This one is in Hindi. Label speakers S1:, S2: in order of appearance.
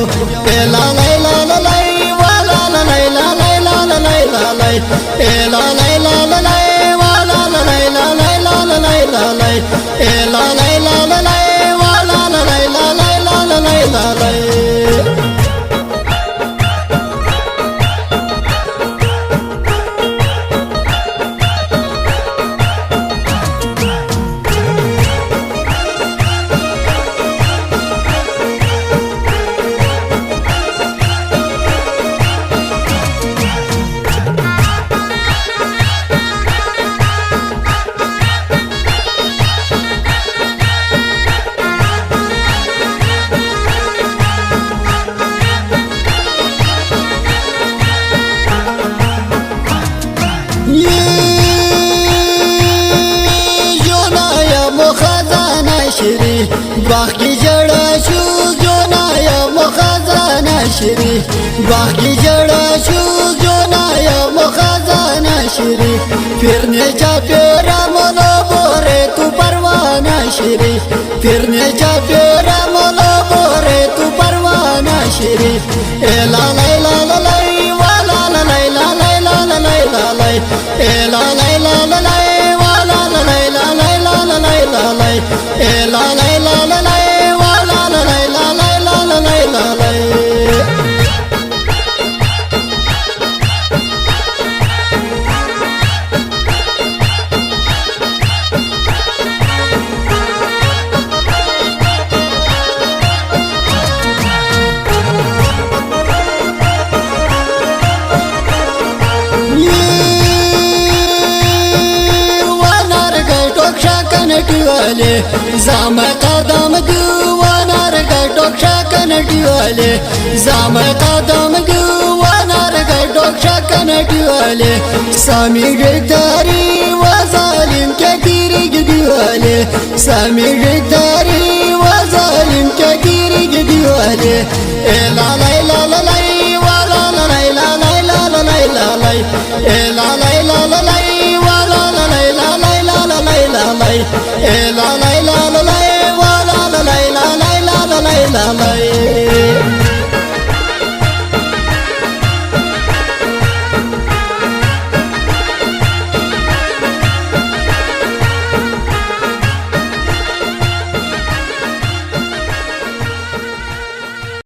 S1: देव ए ला लै ला ला लै वा ला ला लै ला लै ला ला लै ला लै ए ला लै ला ला लै वा ला ला लै ला लै ला ला लै ला लै ए ला लै ला ला लै वा ला ला लै ला लै ला ला लै ला लै बाकी जड़ा शू जो नाया मुखजाना श्री बाकी जड़ा शू जो नाया मुखजाना श्री फिरण्याच्या पेरा मला बोरे तू परवाना श्री फिरण्याच्या पेरा मला बोरे तू परवाना श्री ए ला लै ला ला लै वा ला ला लै ला लै ला ला लै ला लै ए ला लै ला ला लै वा ला ला लै ला लै ला ला लै ला लै ए ला लै ला ला लै वा ला ला लै ला लै ला ला लै ला लै वाले जाम कदम दुवानार गडोक्षा कनटी वाले जाम कदम दुवानार गडोक्षा कनटी वाले सामी गिरदारी व जालिम के गिरी गिदी वाले सामी गिरदारी व जालिम के गिरी गिदी वाले ए ला लै ला ला लै वा ला ला लै ला लै ला ला लै ला लै ए ला लै ला ला लै वा ला ला लै ला लै ला ला लै ला लै ए ला